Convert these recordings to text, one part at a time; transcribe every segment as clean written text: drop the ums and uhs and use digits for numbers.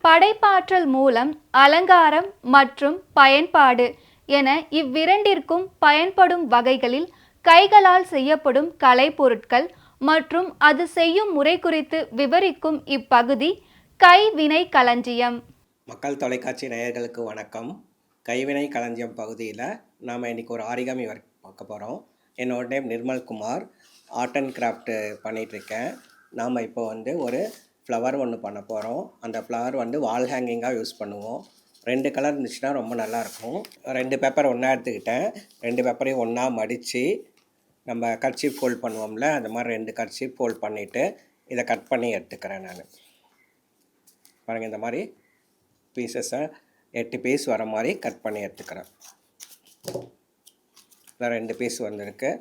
படைப்பாற்றல் மூலம் அலங்காரம் மற்றும் பயன்பாடு என இவ்விரண்டிற்கும் பயன்படும் வகைகளில் கைகளால் செய்யப்படும் கலைப்பொருட்கள் மற்றும் அது செய்யும் முறை குறித்து விவரிக்கும் இப்பகுதி கைவினை களஞ்சியம். மக்கள் தொலைக்காட்சி நேயர்களுக்கு வணக்கம். கைவினை களஞ்சியம் பகுதியில் நாம் இன்றைக்கி ஒரு ஆரிகாமி ஒர்க் பார்க்க போகிறோம். என்னோட name Nirmalkumar. Art and craft பண்ணிகிட்ருக்கேன். நாம் இப்போ ஒரு ஃப்ளவர் ஒன்று பண்ண போகிறோம். அந்த ஃப்ளவர் வால் ஹேங்கிங்காக யூஸ் பண்ணுவோம். 2 கலர் இருந்துச்சுன்னா ரொம்ப நல்லாயிருக்கும். 2 பேப்பர் ஒன்றா எடுத்துக்கிட்டேன். 2 பேப்பரையும் ஒன்றா மடித்து நம்ம கர்ச்சீஃப் ஃபோல்ட் பண்ணுவோம்ல, அந்த மாதிரி 2 கர்ச்சீஃப் ஃபோல்ட் பண்ணிவிட்டு இதை கட் பண்ணி எடுத்துக்கிறேன். நான் பாருங்கள், இந்த மாதிரி பீசஸை 8 பீஸ் வர மாதிரி கட் பண்ணி எடுத்துக்கிறேன். இதில் 2 பீஸ் வந்திருக்கு,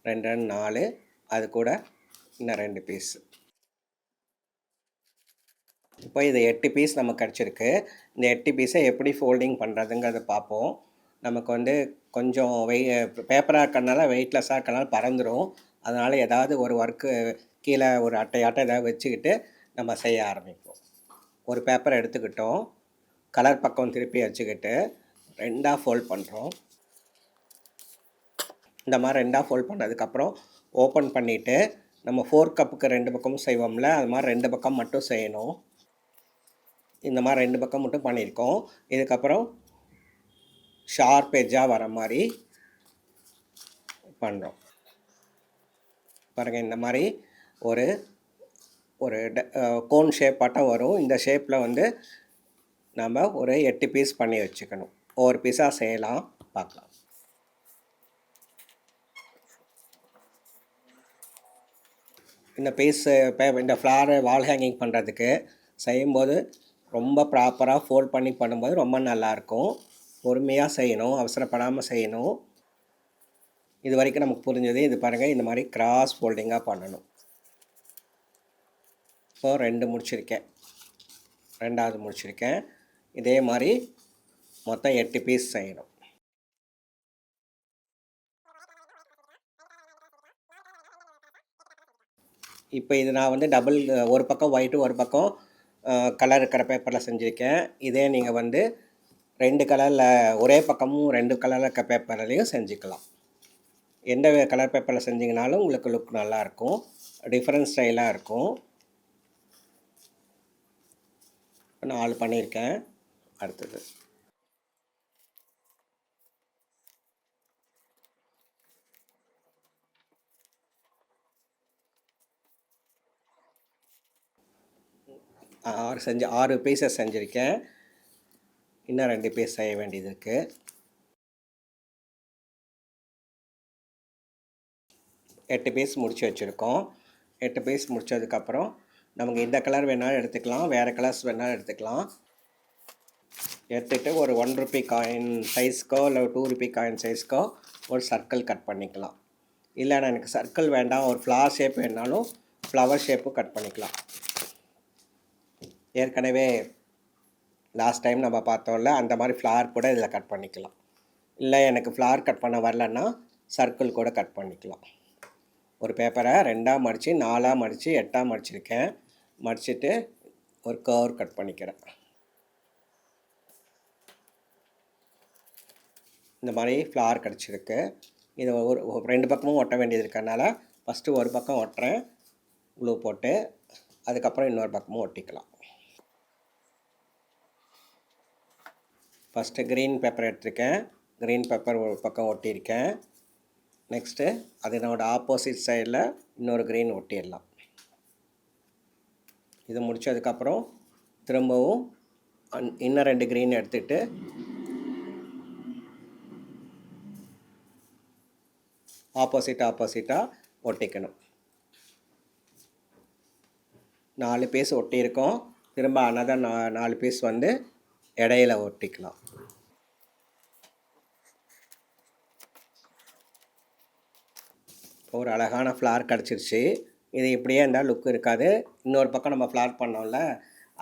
2 4, அது கூட இன்னும் 2 பீஸ். இப்போ இது 8 பீஸ் நமக்கு கிடச்சிருக்கு. இந்த 8 பீஸை எப்படி ஃபோல்டிங் பண்ணுறதுங்கிறத பார்ப்போம். நமக்கு கொஞ்சம் பேப்பராக இருக்கிறதுனால வெயிட்லெஸ்ஸாக இருக்கிறனால பறந்துடும். அதனால் ஏதாவது ஒரு ஒர்க்கு கீழே ஒரு அட்டையாட்டம் ஏதாவது வச்சுக்கிட்டு நம்ம செய்ய ஆரம்பிப்போம். ஒரு பேப்பரை எடுத்துக்கிட்டோம், கலர் பக்கம் திருப்பி வச்சுக்கிட்டு 2ஆக ஃபோல்ட் பண்ணுறோம். இந்த மாதிரி 2ஆக ஃபோல்ட் பண்ணதுக்கப்புறம் ஓப்பன் பண்ணிவிட்டு நம்ம 4 கப்புக்கு 2 பக்கமும் செய்வோம்ல, அது மாதிரி 2 பக்கம் மட்டும் செய்யணும். இந்த மாதிரி 2 பக்கம் மட்டும் பண்ணியிருக்கோம். இதுக்கப்புறம் ஷார்ப் எட்ஜாக வர மாதிரி பண்ணுறோம். பாருங்கள், இந்த மாதிரி ஒரு ஒரு கோன் ஷேப்பாட்டம் வரும். இந்த ஷேப்பில் நம்ம ஒரு 8 பீஸ் பண்ணி வச்சுக்கணும். ஒவ்வொரு பீஸாக செய்யலாம், பார்க்கலாம். இந்த இந்த ஃப்ளவரை வால் ஹேங்கிங் பண்ணுறதுக்கு செய்யும்போது ரொம்ப ப்ராப்பராக ஃபோல்ட் பண்ணி பண்ணும்போது ரொம்ப நல்லாயிருக்கும். பொறுமையாக செய்யணும், அவசரப்படாமல் செய்யணும். இது வரைக்கும் நமக்கு புரிஞ்சது. இது பாருங்கள், இந்த மாதிரி கிராஸ் ஃபோல்டிங்காக பண்ணணும். இப்போ 2 முடிச்சிருக்கேன், 2ஆவது முடிச்சிருக்கேன். இதே மாதிரி மொத்தம் 8 பீஸ் செய்யணும். இப்போ இது நான் டபுள், ஒரு பக்கம் ஒயிட்டு ஒரு பக்கம் கலர் இருக்கிற பேப்பரில் செஞ்சுருக்கேன். இதே நீங்கள் 2 கலரில் ஒரே பக்கமும் 2 கலரில் இருக்க பேப்பர்லேயும் செஞ்சுக்கலாம். எந்த கலர் பேப்பரில் செஞ்சிங்கனாலும் உங்களுக்கு லுக் நல்லாயிருக்கும், டிஃப்ரெண்ட் ஸ்டைலாக இருக்கும். 4 பண்ணியிருக்கேன். அடுத்தது ஆறு 6 பீஸஸ் செஞ்சுருக்கேன். இன்னும் 2 பீஸ் செய்ய வேண்டியது இருக்குது. 8 பீஸ் முடித்து வச்சுருக்கோம். 8 பீஸ் முடித்ததுக்கப்புறம் நமக்கு இந்த கலர் வேணாலும் எடுத்துக்கலாம், வேறு கலர்ஸ் வேணாலும் எடுத்துக்கலாம். எடுத்துகிட்டு ஒரு 1 ரூபி காயின் சைஸ்க்கோ இல்லை 2 ரூபி காயின் சைஸ்க்கோ ஒரு சர்க்கிள் கட் பண்ணிக்கலாம். இல்லைன்னா எனக்கு சர்க்கிள் வேண்டாம், ஒரு ஃப்ளவர் ஷேப் வேணாலும் ஃப்ளவர் ஷேப்பும் கட் பண்ணிக்கலாம். ஏற்கனவே லாஸ்ட் டைம் நம்ம பார்த்தோம்ல, அந்த மாதிரி ஃப்ளவர் கூட இதில் கட் பண்ணிக்கலாம். இல்லை எனக்கு ஃப்ளவர் கட் பண்ண வரலன்னா சர்க்கிள் கூட கட் பண்ணிக்கலாம். ஒரு பேப்பரை 2ஆக மடித்து 4ஆக மடித்து 8ஆக மடிச்சிருக்கேன். மடிச்சுட்டு ஒரு கர்வ் கட் பண்ணிக்கிறேன். இந்த மாதிரி ஃப்ளவர் கிடச்சிருக்கு. இது ஒரு 2 பக்கமும் ஒட்ட வேண்டியது இருக்கிறதுனால ஃபஸ்ட்டு ஒரு பக்கம் ஒட்டுறேன் க்ளூ போட்டு, அதுக்கப்புறம் இன்னொரு பக்கமும் ஒட்டிக்கலாம். ஃபஸ்ட்டு க்ரீன் பேப்பர் எடுத்திருக்கேன், க்ரீன் பேப்பர் ஒரு பக்கம் ஒட்டியிருக்கேன். நெக்ஸ்ட்டு அதனோட ஆப்போசிட் சைடில் இன்னொரு க்ரீன் ஒட்டிடலாம். இது முடித்ததுக்கப்புறம் திரும்பவும் இன்னும் 2 க்ரீன் எடுத்துகிட்டு ஆப்போசிட்டாக ஒட்டிக்கணும். 4 பீஸ் ஒட்டியிருக்கோம். திரும்ப அனதர் 4 பீஸ் இடையில ஒட்டிக்கலாம். ஒரு அழகான ஃப்ளவர் கிடச்சிருச்சு. இது இப்படியே இருந்தால் லுக் இருக்காது. இன்னொரு பக்கம் நம்ம ஃப்ளவர் பண்ணோம்ல,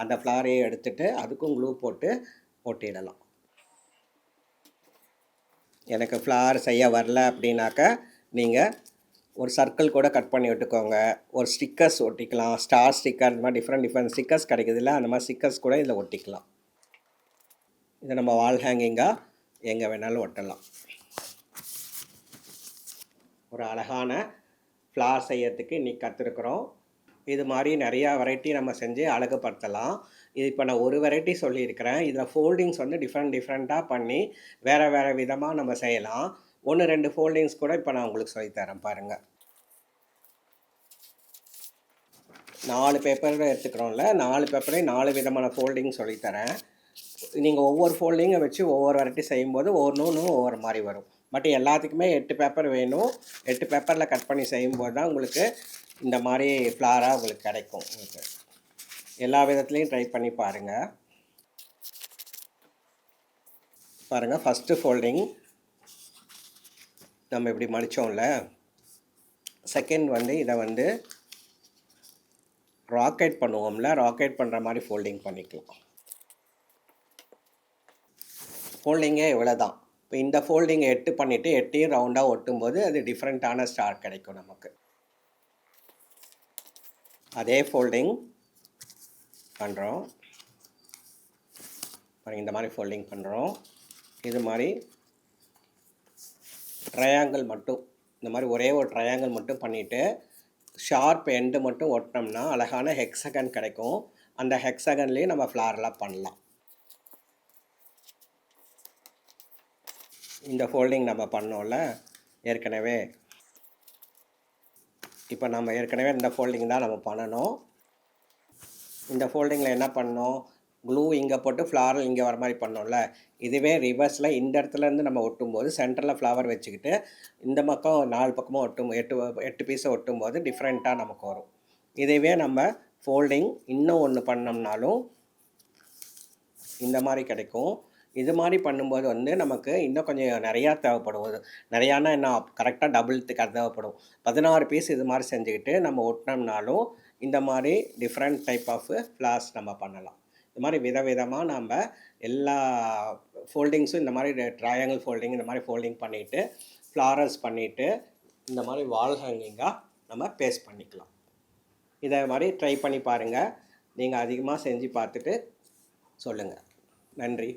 அந்த ஃப்ளவரையும் எடுத்துகிட்டு அதுக்கும் க்ளூ போட்டு ஒட்டிடலாம். எனக்கு ஃப்ளவர் செய்ய வரல அப்படின்னாக்கா நீங்கள் ஒரு சர்க்கிள் கூட கட் பண்ணி விட்டுக்கோங்க. ஒரு ஸ்டிக்கர்ஸ் ஒட்டிக்கலாம். ஸ்டார் ஸ்டிக்கர் இந்த மாதிரி டிஃப்ரெண்ட் ஸ்டிக்கர்ஸ் கிடைக்குதுல்ல, அந்த மாதிரி ஸ்டிக்கர்ஸ் கூட இதில் ஒட்டிக்கலாம். இதை நம்ம வால் ஹேங்கிங்காக எங்கே வேணாலும் ஒட்டலாம். ஒரு அழகான ஃப்ளார் செய்யறதுக்கு இன்றைக்கி கற்றுருக்குறோம். இது மாதிரி நிறையா வெரைட்டி நம்ம செஞ்சு அழகுபடுத்தலாம். இது இப்போ நான் ஒரு வெரைட்டி சொல்லியிருக்கிறேன். இதில் ஃபோல்டிங்ஸ் வந்து டிஃப்ரெண்ட்டாக பண்ணி வேறு விதமாக நம்ம செய்யலாம். 1, 2 ஃபோல்டிங்ஸ் கூட இப்போ நான் உங்களுக்கு சொல்லித்தரேன் பாருங்கள். 4 பேப்பர் எடுத்துக்கிறோம்ல, 4 பேப்பரையும் 4 விதமான ஃபோல்டிங் சொல்லித்தரேன். நீங்கள் ஒவ்வொரு ஃபோல்டிங்கை வச்சு ஒவ்வொரு வெரைட்டி செய்யும்போது ஒவ்வொன்றும் ஒவ்வொரு மாதிரி வரும். பட் எல்லாத்துக்குமே 8 பேப்பர் வேணும். 8 பேப்பரில் கட் பண்ணி செய்யும்போது தான் உங்களுக்கு இந்த மாதிரி ஃப்ளாராக உங்களுக்கு கிடைக்கும். உங்களுக்கு எல்லா விதத்துலேயும் ட்ரை பண்ணி பாருங்கள். பாருங்கள், ஃபஸ்ட்டு ஃபோல்டிங் நம்ம இப்படி மடித்தோம்ல, செகண்ட் வந்து இதை வந்து ராக்கெட் பண்ணுவோம்ல, ராக்கெட் பண்ணுற மாதிரி ஃபோல்டிங் பண்ணிக்கலாம். ஃபோல்டிங்கே இவ்வளோ தான். இப்போ இந்த ஃபோல்டிங்கை 8 பண்ணிவிட்டு 8ஐயும் ரவுண்டாக ஒட்டும்போது அது டிஃப்ரெண்ட்டான ஸ்டார் கிடைக்கும் நமக்கு. அதே ஃபோல்டிங் பண்ணுறோம். இந்த மாதிரி ஃபோல்டிங் பண்ணுறோம். இது மாதிரி ட்ரையாங்கிள் மட்டும், இந்த மாதிரி ஒரே ஒரு ட்ரையாங்கிள் மட்டும் பண்ணிவிட்டு ஷார்ப் எண்டு மட்டும் ஒட்டினோம்னா அழகான ஹெக்ஸகன் கிடைக்கும். அந்த ஹெக்ஸகன்லேயும் நம்ம ஃப்ளார்லாம் பண்ணலாம். இந்த ஃபோல்டிங் நம்ம பண்ணோம்ல ஏற்கனவே, இப்போ நம்ம ஏற்கனவே இந்த ஃபோல்டிங் தான் நம்ம பண்ணணும். இந்த ஃபோல்டிங்கில் என்ன பண்ணோம், க்ளூ இங்கே போட்டு ஃப்ளாரல் இங்கே வர மாதிரி பண்ணோம்ல, இதுவே ரிவர்ஸில் இந்த இடத்துலேருந்து நம்ம ஒட்டும்போது சென்டரில் ஃப்ளவர் வச்சுக்கிட்டு இந்த பக்கம் 4 பக்கமும் ஒட்டும் 8 பீஸை ஒட்டும்போது டிஃப்ரெண்ட்டாக நமக்கு வரும். இதுவே நம்ம ஃபோல்டிங் இன்னும் ஒன்று பண்ணோம்னாலும் இந்த மாதிரி கிடைக்கும். இது மாதிரி பண்ணும்போது வந்து நமக்கு இன்னும் கொஞ்சம் நிறையா தேவைப்படும். நிறையானா என்ன, கரெக்டாக டபுள் தேவைப்படும். 16 பீஸ் இது மாதிரி செஞ்சுக்கிட்டு நம்ம ஒட்டினோம்னாலும் இந்த மாதிரி டிஃப்ரெண்ட் டைப் ஆஃப் ஃப்ளார்ஸ் நம்ம பண்ணலாம். இது மாதிரி விதவிதமாக நம்ம எல்லா ஃபோல்டிங்ஸும் இந்த மாதிரி ட்ரையாங்கிள் ஃபோல்டிங் இந்த மாதிரி ஃபோல்டிங் பண்ணிவிட்டு ஃப்ளாரல்ஸ் பண்ணிவிட்டு இந்த மாதிரி வால் ஹேங்கிங்காக நம்ம பேஸ்ட் பண்ணிக்கலாம். இதை மாதிரி ட்ரை பண்ணி பாருங்கள். நீங்கள் அதிகமாக செஞ்சு பார்த்துட்டு சொல்லுங்கள். நன்றி.